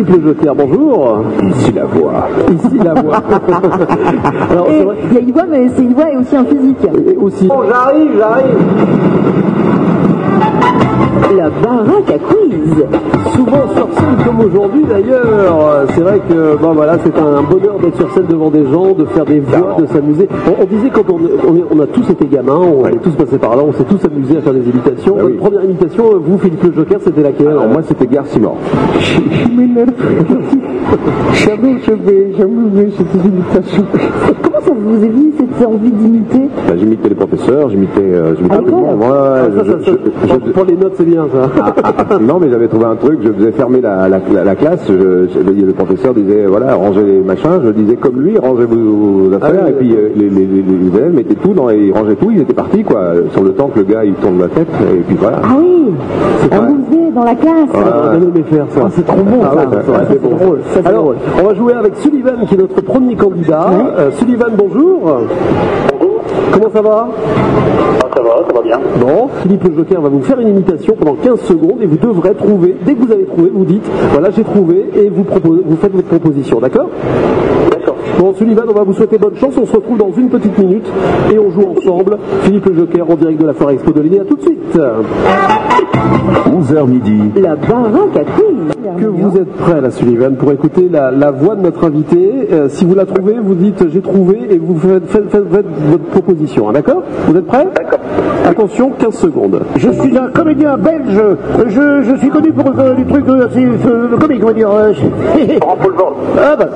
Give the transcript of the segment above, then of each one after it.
Philippe Le Joker, bonjour. Ici la voix. Ici la voix. Alors, c'est vrai. Il y a une voix, mais c'est une voix et aussi un physique. Et aussi. Bon, j'arrive. La baraque à quiz. Souvent sur scène comme aujourd'hui d'ailleurs. C'est vrai que bon voilà, c'est un bonheur d'être sur scène devant des gens, de faire des voix, de s'amuser. On disait quand on a tous été gamins, on est tous passés par là, on s'est tous amusés à faire des imitations. Votre première imitation, vous Philippe Le Joker, c'était laquelle? Alors moi c'était Gare Simon. Je m'énerve. Jamais cette imitation. Comment ça vous est venu cette envie d'imiter? J'imitais les professeurs, j'imitais tout le monde. Pour les notes, c'est bien ça. Non, mais j'avais trouvé un truc, je faisais fermer la classe, le professeur disait, voilà, rangez les machins, je disais comme lui, rangez vos affaires, et puis les élèves mettaient tout, ils rangeaient tout, ils étaient partis, quoi, sur le temps que le gars, il tourne la tête, et puis voilà. Ah oui, on vous faisait dans la classe. On a aimé faire ça. C'est trop bon, ça. C'est drôle. Alors, on va jouer avec Sullivan, qui est notre premier candidat. Sullivan, bonjour. Comment ça va? Ça va bien. Bon, Philippe Le Joker va vous faire une imitation pendant 15 secondes et vous devrez trouver, dès que vous avez trouvé, vous dites, voilà, j'ai trouvé, et vous faites votre proposition, d'accord? D'accord. Bon, Sullivan, on va vous souhaiter bonne chance, on se retrouve dans une petite minute et on joue ensemble. Philippe Le Joker en direct de la Foire Expo de Ligny, à tout de suite. 11h midi. La baraque à quiz. Que vous êtes prêt là, Sullivan, pour écouter la voix de notre invité. Si vous la trouvez, vous dites j'ai trouvé et vous faites votre proposition, hein, d'accord? Vous êtes prêt? D'accord. Attention, 15 secondes. Je suis un comédien belge. Je suis connu pour du truc assez comique, on va dire. Laurent Poulvord. Ah bah,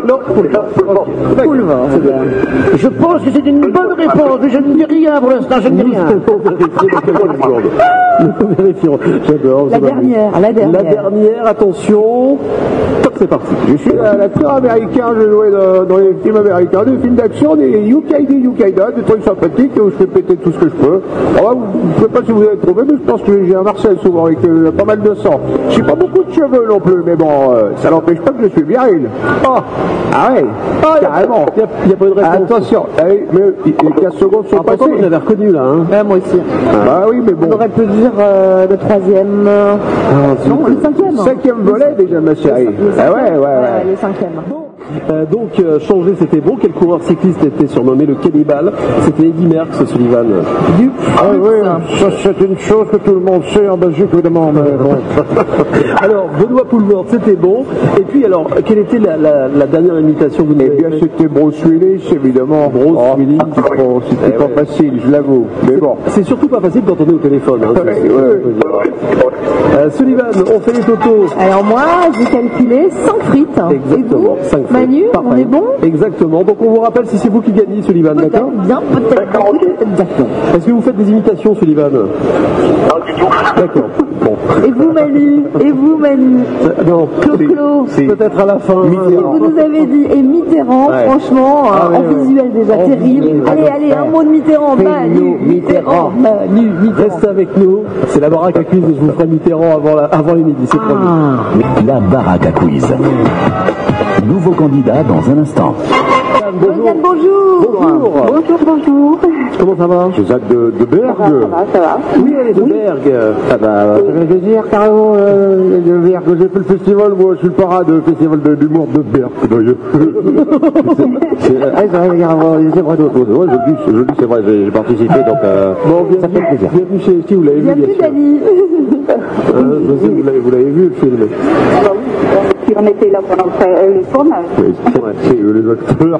non, Poulvord. c'est bien. Je pense que c'est une bonne réponse, mais je ne dis rien pour l'instant, je ne dis rien. Nous vérifierons. J'adore. La dernière. La dernière, attention. Top, c'est parti. Je suis un acteur américain, je jouais dans les films américains, des films d'action, des Yukaida, des trucs sympathiques où je fais péter tout ce que je peux. Alors, je ne sais pas si vous avez trouvé, mais je pense que j'ai un Marcel souvent avec pas mal de sang. J'ai pas beaucoup de cheveux non plus, mais bon, ça n'empêche pas que je suis viril. Oh, ah ouais, carrément. Il n'y a pas eu de réponse. Attention, mais les 15 secondes sont passées. Vous l'avez reconnu là, hein? Moi aussi. Bah oui, mais bon. On aurait pu dire le troisième. Non, le cinquième. Cinquième volet déjà, ma chérie. Ah ouais. Le cinquième. Donc, changer, c'était bon. Quel coureur cycliste était surnommé le cannibale? C'était Eddy Merckx, Sullivan. Ah oui, ça c'est une chose que tout le monde sait en Belgique, évidemment, mais bon. Alors, Benoît Poulvord, c'était bon. Et puis, alors, quelle était la dernière imitation que vous nous avez Eh bien, faite? c'était Bruce Willis, évidemment. Bruce Willis. C'était pas facile, je l'avoue. Mais bon. C'est surtout pas facile quand on est au téléphone. Hein, Sullivan, on fait les totaux. Alors moi, j'ai calculé 5 frites. Exactement. Et 5 vous, Manu, Pareil. on est bon? Exactement. Donc on vous rappelle si c'est vous qui gagnez, Sullivan, d'accord? Bien, peut-être. D'accord. Est-ce que vous faites des imitations, Sullivan? Non, du tout. D'accord. Bon. Et vous, Manu Non. Clo-Clo. Peut-être à la fin. Et vous nous avez dit, et Mitterrand, franchement, ouais, en visuel déjà terrible. Allez, un mot de Mitterrand. Manu, Mitterrand. Restez avec nous. C'est la baraque à quiz et je vous ferai Mitterrand avant les midis, c'est promis. La baraque à quiz. Nouveau candidat dans un instant. Josiane, bonjour. Bonjour. Comment ça va? Josette de Berg. Ça va. Oui, elle est de Berg. Ah bah, je vais dire carrément, de Berg. J'ai fait le festival, moi, je suis le parrain du festival d'humour de Berg, d'ailleurs. C'est vrai, je le dis, c'est vrai, j'ai participé, donc, ça fait plaisir. Bienvenue chez Esti, vous l'avez vu, bien Bienvenue, sûr. Dani. José, vous l'avez vu, le film? On était là pendant le tournage. Oui, c'est vrai, c'est eux les acteurs.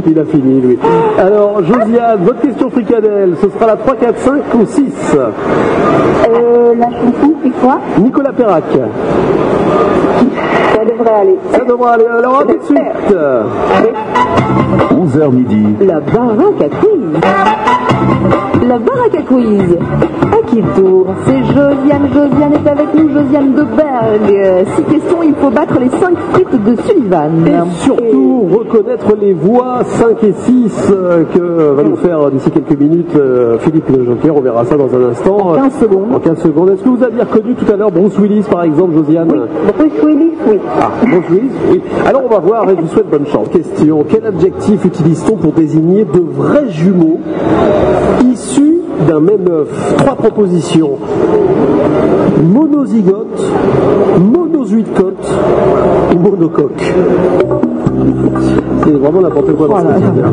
Il a fini, lui. Alors, Josiane, votre question fricadelle, ce sera la 3, 4, 5 ou 6? La chanson, c'est quoi? Nicolas Perrac. Ça devrait aller. Ça devra aller. Alors, à tout de suite. 11h midi. La baraque à quiz. La baraque à quiz. À qui tour? C'est Josiane. Josiane est avec nous. Josiane de Berg. 6 questions. Il faut battre les 5 frites de Sullivan. Et surtout, reconnaître les voix 5 et 6 que va nous faire d'ici quelques minutes Philippe Le Joker. On verra ça dans un instant. En 15 secondes. En 15 secondes. Est-ce que vous aviez reconnu tout à l'heure Bruce Willis, par exemple, Josiane? Bruce Willis, oui. Ah, Bruce Willis, oui. Alors, on va voir et je vous souhaite bonne chance. Question. Quel adjectif utilise-t-on pour désigner de vrais jumeaux issus d'un même œuf. 3 propositions. Monozygote, monozuite-cote ou monocoque. C'est vraiment n'importe quoi dans cette histoire.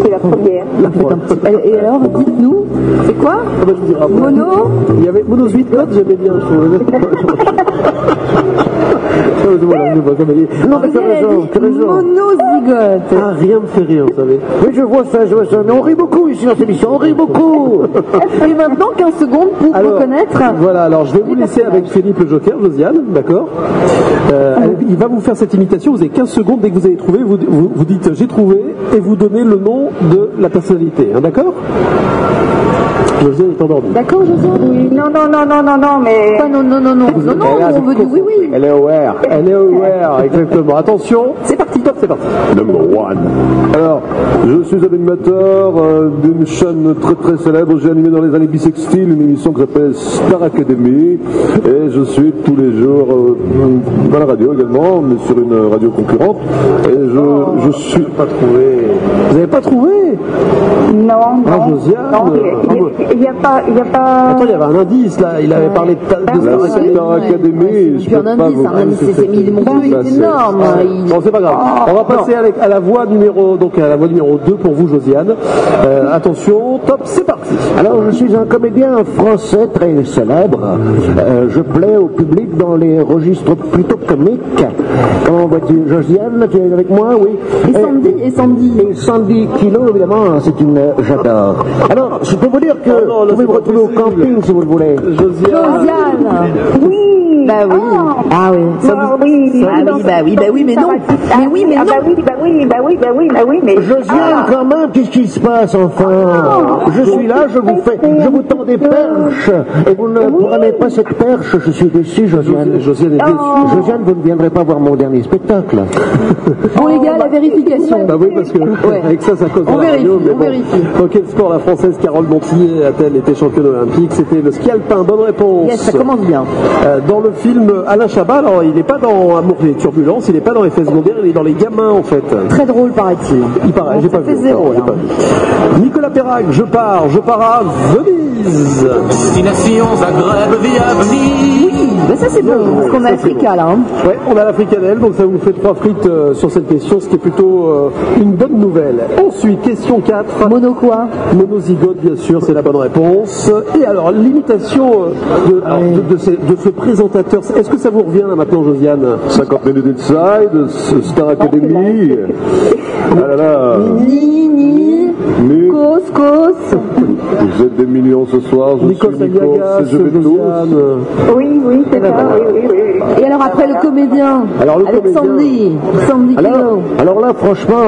C'est la première. Et alors, dites-nous, c'est quoi? Ah bah, je vous dirai après. Mono? Il y avait monozuite-cote, j'aimais bien, je trouve. Non, mais t'as raison. Monozygote. Ah, rien me fait rire, vous savez. Oui, je vois ça, mais on rit beaucoup ici dans cette émission, on rit beaucoup. Et maintenant, 15 secondes pour reconnaître. Voilà, alors je vais vous laisser avec Philippe le Joker, Josiane, d'accord. Il va vous faire cette imitation, vous avez 15 secondes, dès que vous avez trouvé, vous dites j'ai trouvé, et vous donnez le nom de la personnalité, hein, d'accord. Josiane est endormie. D'accord, Josiane? Oui, non, mais... Pas non, on veut du oui. Elle est aware. Elle est aware, exactement. Attention, c'est parti, top, c'est parti. Number one. Alors, je suis un animateur d'une chaîne très très célèbre. J'ai animé dans les années bissextiles une émission qui s'appelle Star Academy. Et je suis tous les jours dans la radio également, mais sur une radio concurrente. Et je suis... Pas trouvé. Vous n'avez pas trouvé? Non, Ah, Josiane. il n'y a pas... Attends, il y avait un indice là, il avait parlé de Star Academy. Je peux pas vous... Un indice, c'est énorme. Bon, c'est pas grave. On va passer à la voie numéro 2 pour vous, Josiane. Attention, top, c'est parti. Alors, je suis un comédien français très célèbre. Je plais au public dans les registres plutôt comiques. Comment vois-tu, Josiane? Tu es avec moi? Oui. Et Sandy. Et Sandy Kilo, évidemment, c'est une... J'adore. Alors, je peux vous dire que vous pouvez me retrouver au camping si vous le voulez. Josiane. Oui. Bah oui. Ah oui. Bah oui, mais non. Mais oui, mais non. Bah oui, mais... Josiane, quand même, qu'est-ce qui se passe, enfin? Je suis là, je vous tends des perches, et vous ne prenez pas cette perche, je suis déçu, Josiane. Josiane est déçue. Josiane, vous ne viendrez pas voir mon dernier spectacle. Bon, les gars, la vérification. Bah oui, parce que avec ça cause on la radio. vérifie. Dans quel sport la Française Carole Montillet a-t-elle été championne olympique? C'était le ski alpin. Bonne réponse. Yes, ça commence bien. Dans le film Alain Chabat, alors il n'est pas dans Amour et Turbulence, il n'est pas dans Effets secondaires, il est dans Les Gamins en fait. Très drôle, paraît-il. Il paraît, j'ai pas vu. Zéro, J'ai pas vu. Nicolas Perrac, je pars à Venise. Destination Zagreb via Venise. Oui, bah ça c'est bon, parce qu'on a l'Africa là. Ouais, on a la fricadelle, donc ça vous fait 3 frites sur cette question, ce qui est plutôt une bonne nouvelle. Ensuite, question 4. Mono quoi? Monozygote, bien sûr, c'est la bonne réponse. Et alors, l'imitation de ce présentateur, est-ce que ça vous revient là maintenant, Josiane? 50 minutes inside, Star Academy. Ah là là. Cos. Vous êtes des millions ce soir, je Nicolas suis Nico, Aliagas, c'est je vais tous. Josiane. Oui, c'est ça, oui. Et alors après le comédien, Alors, le avec comédien. Sandy Kilo. Alors là, franchement,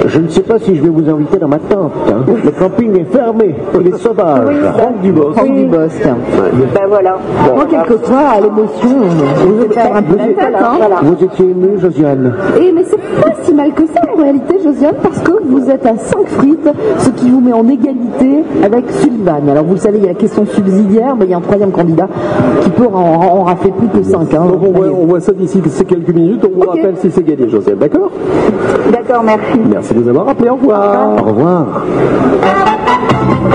je ne sais pas si je vais vous inviter dans ma tente. Hein. Le camping est fermé, il est sauvage. Franck Dubosc. Franck Dubosc. Ben voilà. Moi, quelquefois, à l'émotion, vous êtes un peu la tête, hein. Vous étiez ému, Josiane? Et mais c'est pas si mal que ça en réalité, Josiane, parce que vous êtes à 5 frites, ce qui vous met en égalité avec Sullivan. Alors vous le savez, il y a la question subsidiaire, mais il y a un troisième candidat qui peut en rafler plus que 5. Hein. Donc on voit ça d'ici quelques minutes, on vous rappelle si c'est gagné, Josiane, d'accord? D'accord, merci. Merci de nous avoir rappelé, au revoir. Au revoir.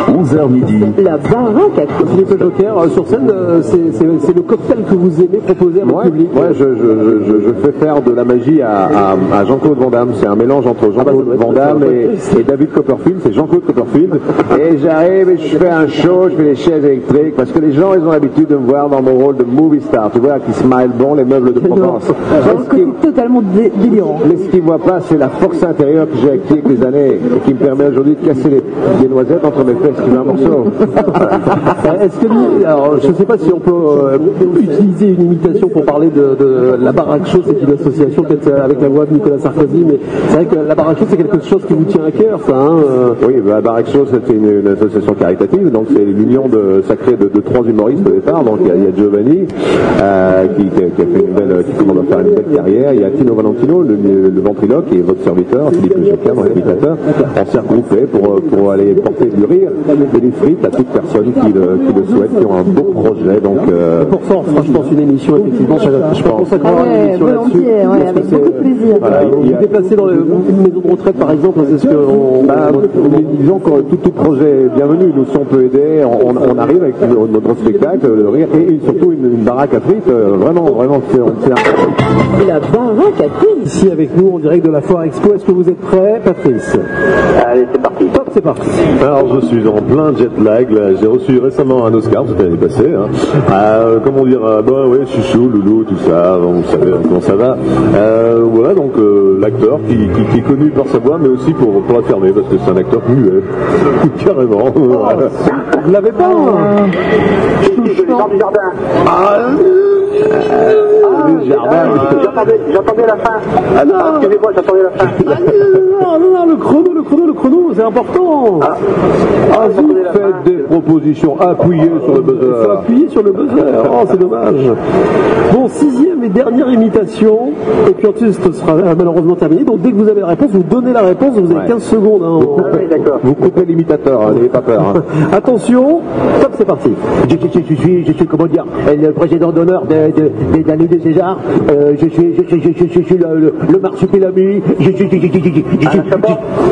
11h midi. La baraque à couilles. Philippe Joker, sur scène, c'est le cocktail que vous aimez proposer à votre public. Ouais, je fais faire de la magie à Jean-Claude Van Damme. C'est un mélange entre Jean-Claude Van Damme et David Copperfield. C'est Jean-Claude Copperfield. Et j'arrive et je fais un show, je fais des chaises électriques parce que les gens, ils ont l'habitude de me voir dans mon rôle de movie star. Tu vois, qui smile bon, les meubles de Provence. C'est totalement délirant. Mais ce qu'ils ne voient pas, c'est la force intérieure que j'ai acquis avec les années et qui me permet aujourd'hui de casser des noisettes entre mes fesses. Tu veux un morceau? Est-ce que, alors, je ne sais pas si on peut utiliser une imitation pour parler de la Baraque Show, c'est une association peut-être avec la voix de Nicolas Sarkozy, mais c'est vrai que la Baraque Show c'est quelque chose qui vous tient à cœur, ça. Hein, Oui, la Baraque Show c'est une association caritative, donc c'est l'union sacrée de 3 humoristes au départ. Donc il y a Giovanni qui a fait qui commence à faire une belle carrière. Il y a Tino Valentino, le ventriloque, qui est votre serviteur, Philippe Joker, mon invitateur. On s'est regroupés pour aller porter fait du rire et des frites à toute personne qui le souhaite, qui ont un beau projet. Donc, Et pour ça, on fera, je pense, une émission, effectivement. Je consacrera une émission là-dessus. Ouais, avec beaucoup de plaisir. voilà, Vous vous déplacez dans une maison de retraite, par exemple, c'est ce qu'on... disons que tout projet est bienvenu. Nous, si on peut aider, on arrive avec notre spectacle, le rire et surtout une baraque à frites. Vraiment, c'est La baraque à frites. Ici avec nous en direct de la Foire Expo. Est-ce que vous êtes prêts, Patrice? Allez, c'est parti. Top, c'est parti. Alors je suis en plein jet lag, là. J'ai reçu récemment un Oscar, c'était l'année passée. Comment dire, bah ouais, chouchou, loulou, tout ça, bon, vous savez comment ça va. Voilà, donc l'acteur qui est connu par sa voix, mais aussi pour la fermer, parce que c'est un acteur muet, carrément. Voilà. Vous l'avez pas Jean du Jardin. J'entendais la fin. Ah non. Excusez-moi, j'entendais la fin. Non, le chrono, c'est important. vous faites des propositions appuyées sur le Il faut buzzer. appuyer sur le buzzer. Oh, c'est dommage. Bon, 6e et dernière imitation. Et puis ensuite, ce sera malheureusement terminé. Donc, dès que vous avez la réponse, vous donnez la réponse. Vous avez 15 secondes. Oui, d'accord. Vous coupez l'imitateur, n'ayez pas peur. Attention. Top, c'est parti. Je suis, comment dire, le président d'honneur des années de César. Je suis le marsupilami.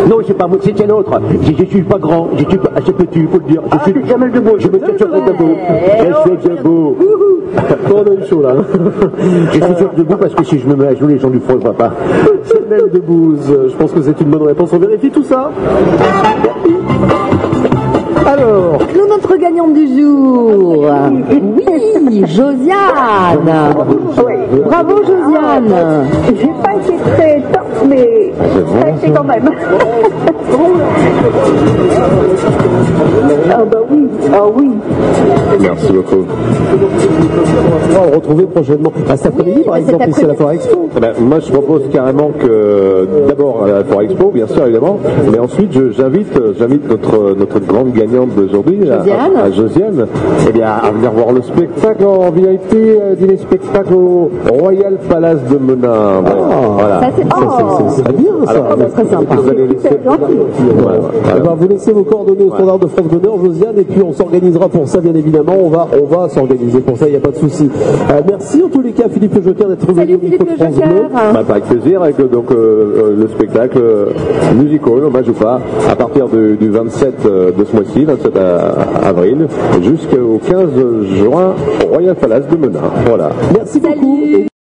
Non, c'est pas moi, c'est l'autre. Je suis pas grand, je suis pas assez petit, il faut le dire. Je suis Jamel Debbouze. Je me suis debout. Je suis debout. On a eu chaud là. Je suis sur debout parce que si je me mets à genoux, les gens du front, je vois pas. Jamel Debbouze. Je pense que c'est une bonne réponse. On vérifie tout ça. Alors, Notre gagnante du jour. Oui, Josiane. Bravo, Josiane. J'ai pas été très top, mais ça a été quand même. Ah bah oui, ah oui. Merci beaucoup. on va le retrouver prochainement. Cet après-midi, par exemple, ici à la Foire Expo. Eh ben, moi, je propose carrément que, d'abord à la Foire Expo, bien sûr, évidemment, mais ensuite, j'invite notre grande gagnante d'aujourd'hui, à Josiane, eh bien, à venir voir le spectacle en VIP, dîner spectacle au Royal Palace de Menin. Voilà. Ça, c'est C'est bien, ça. Alors, ça serait sympa. vous allez laisser... Voilà. Eh ben, vous laissez vos coordonnées au standard de France Bonheur, Josiane, et puis on s'organisera pour ça, bien évidemment. On va s'organiser pour ça, il n'y a pas de souci. Merci en tous les cas, Philippe Le Joker, d'être venu au micro de France Bleu. Avec plaisir, avec donc le spectacle musical, hommage ou pas, à partir du 27 de ce mois-ci, 27 avril, jusqu'au 15 juin au Royal Palace de Menin. Voilà. Merci beaucoup.